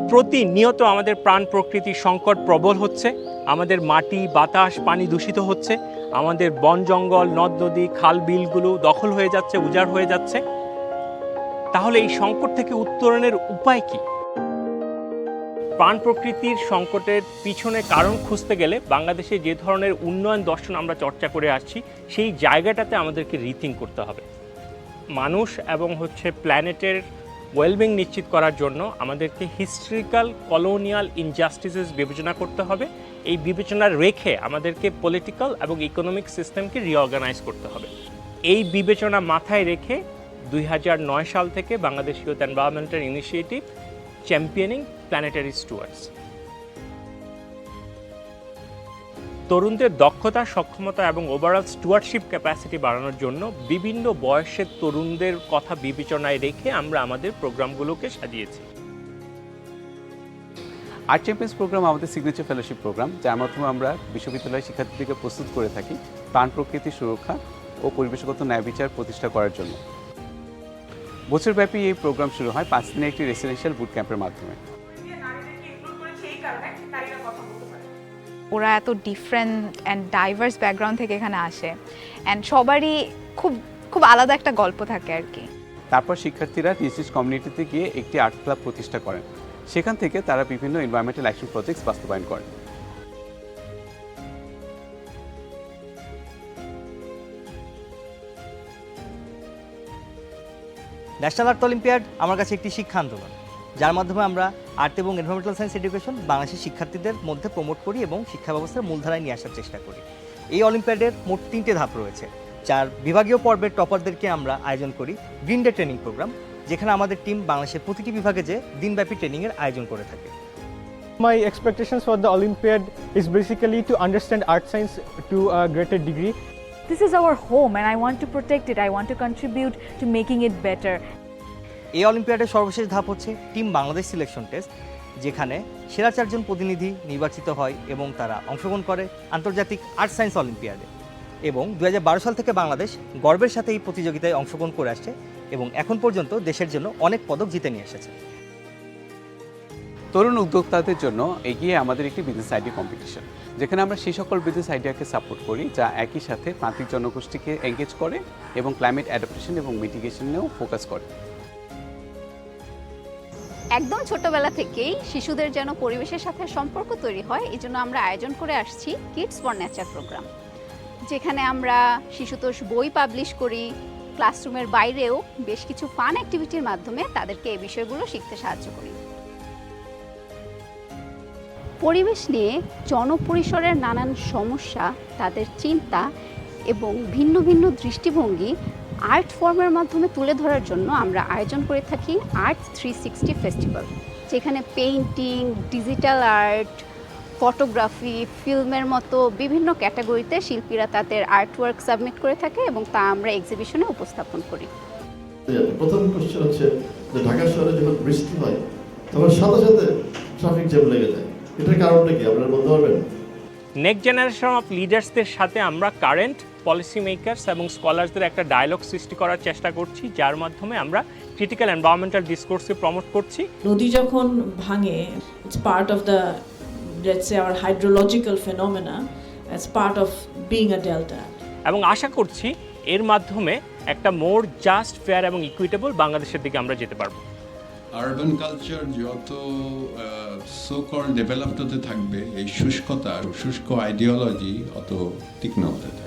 প্রতিনিয়ত আমাদের প্রাণ প্রকৃতির সংকট প্রবল হচ্ছে, আমাদের মাটি বাতাস পানি দূষিত হচ্ছে, আমাদের বন জঙ্গল নদ নদী খাল বিলগুলো দখল হয়ে যাচ্ছে, উজাড় হয়ে যাচ্ছে। তাহলে এই সংকট থেকে উত্তরণের উপায় কি? প্রাণ প্রকৃতির সংকটের পিছনে কারণ খুঁজতে গেলে বাংলাদেশে যে ধরনের উন্নয়ন দর্শন আমরা চর্চা করে আসছি সেই জায়গাটাতে আমাদেরকে রিথিঙ্ক করতে হবে। মানুষ এবং প্ল্যানেটের ওয়েলবিং নিশ্চিত করার জন্য আমাদেরকে হিস্ট্রিক্যাল কলোনিয়াল ইনজাস্টিসেস বিবেচনা করতে হবে। এই বিবেচনা রেখে আমাদেরকে পলিটিক্যাল এবং ইকোনমিক সিস্টেমকে রিঅর্গানাইজ করতে হবে। এই বিবেচনা মাথায় রেখে 2009 সাল থেকে Bangladesh youth environmental initiative championing planetary stewards, তরুণদের দক্ষতা সক্ষমতা এবং ওভারঅল স্টুয়ার্ডশিপ ক্যাপাসিটি বাড়ানোর জন্য বিভিন্ন বয়সের তরুণদের কথা বিবেচনায় রেখে আমরা আমাদের প্রোগ্রামগুলোকে সাজিয়েছি। আর্ট চ্যাম্পিয়ন্স প্রোগ্রাম আমাদের সিগনেচার ফেলোশিপ প্রোগ্রাম, যার মাধ্যমে আমরা বিশ্ববিদ্যালয়ের শিক্ষার্থীদেরকে প্রস্তুত করে থাকি প্রাণ প্রকৃতি সুরক্ষা ও পরিবেশগত ন্যায় বিচার প্রতিষ্ঠা করার জন্য। বছরব্যাপী এই প্রোগ্রাম শুরু হয় 5 দিনের একটি রেসিডেন্সিয়াল বুট ক্যাম্পের মাধ্যমে। ওরা এত ডিফারেন্ট অ্যান্ড ডাইভার্স ব্যাকগ্রাউন্ড থেকে এখানে আসে, অ্যান্ড সবারই খুব খুব আলাদা একটা গল্প থাকে আর কি। তারপর শিক্ষার্থীরা নিজ নিজ কমিউনিটিতে গিয়ে একটি আর্ট ক্লাব প্রতিষ্ঠা করেন। সেখান থেকে তারা বিভিন্ন এনভায়রনমেন্টাল অ্যাকশন প্রজেক্টস বাস্তবায়ন করেন। ন্যাশনাল আর্ট অলিম্পিয়াড আমার কাছে একটি শিক্ষা আন্দোলন, যার মাধ্যমে আমরা আর্ট এবং এনভায়রনমেন্টাল সায়েন্স এডুকেশন বাংলাদেশের শিক্ষার্থীদের মধ্যে প্রমোট করি এবং শিক্ষা ব্যবস্থার মূলধারায় নিয়ে আসার চেষ্টা করি। এই অলিম্পিয়াডের মোট 3টে ধাপ রয়েছে, যার বিভাগীয় পর্বের টপারদেরকে আমরা আয়োজন করি গ্রিন ডে ট্রেনিং প্রোগ্রাম, যেখানে আমাদের টিম বাংলাদেশের প্রতিটি বিভাগে যে দিনব্যাপী ট্রেনিংয়ের আয়োজন করে থাকে। My expectations for the Olympiad is basically to understand art science to a greater degree. This is our home and I want to protect it. I want to contribute to making it better. এই অলিম্পিয়াডের সর্বশেষ ধাপ হচ্ছে team Bangladesh selection test, যেখানে সেরা 4 জন প্রতিনিধি নির্বাচিত হয় এবং তারা অংশগ্রহণ করে আন্তর্জাতিক আর্ট সায়েন্স অলিম্পিয়াডে। এবং 2012 সাল থেকে বাংলাদেশ গর্বের সাথে এই প্রতিযোগিতায় অংশগ্রহণ করে আসছে এবং এখন পর্যন্ত দেশের জন্য অনেক পদক জিতে নিয়ে এসেছে। তরুণ উদ্যোক্তাদের জন্য এগিয়ে আমাদের একটি বিজনেস আইডিয়া কম্পিটিশন, যেখানে আমরা সেই সকল বিজনেস আইডিয়াকে সাপোর্ট করি যা একই সাথে প্রান্তিক জনগোষ্ঠীকে এঙ্গেজ করে এবং ক্লাইমেট অ্যাডাপ্টেশন এবং মিটিগেশনেও ফোকাস করে। একদম ছোটবেলা থেকেই শিশুদের যেন পরিবেশের সাথে সম্পর্ক তৈরি হয়, এই জন্য আমরা আয়োজন করে আসছি কিডস ফর নেচার প্রোগ্রাম, যেখানে আমরা শিশুতোষ বই পাবলিশ করি। ক্লাসরুমের বাইরেও বেশ কিছু ফান অ্যাক্টিভিটির মাধ্যমে তাদেরকে এই বিষয়গুলো শিখতে সাহায্য করি। পরিবেশ নিয়ে জনপরিসরের নানান সমস্যা, তাদের চিন্তা এবং ভিন্ন ভিন্ন দৃষ্টিভঙ্গি আর্ট ফর্মের মাধ্যমে তুলে ধরার জন্য আমরা আয়োজন করে থাকি আর্ট 360 ফেস্টিভ্যাল, যেখানে পেইন্টিং, ডিজিটাল আর্ট, ফটোগ্রাফি, ফিল্মের মতো বিভিন্ন ক্যাটাগরিতে শিল্পীরা তাদের আর্টওয়ার্ক সাবমিট করে থাকে এবং তা আমরা এক্সিবিশনে উপস্থাপন করি। প্রথম কোশ্চেন হচ্ছে যে ঢাকা শহরে যখন বৃষ্টি হয় তখন সাথে সাথে ট্রাফিক জ্যাম লেগে যায়, এটার কারণটা কি আপনারা বলতে পারবেন? নেক্সট জেনারেশন অফ লিডার্সদের সাথে আমরা কারেন্ট পলিসি মেকার্স এবং স্কলারসদের একটা ডায়ালগ সৃষ্টি করার চেষ্টা করছি, যার মাধ্যমে আমরা ক্রিটিক্যাল এনভায়রনমেন্টাল ডিসকোর্সকে প্রমোট করছি। নদী যখন ভাঙে, it's part of the let's say our hydrological phenomena, it's part of being a delta. এবং আশা করছি এর মাধ্যমে একটা মোর জাস্ট, ফেয়ার এবং ইকুইটেবল বাংলাদেশের দিকে আমরা যেতে পারবো। আরবান কালচার যত সো কল ডেভেলপড হতে থাকবে, এই শুষ্কতা শুষ্ক আইডিওলজি অত তীক্ষ্ণ হতে থাকবে।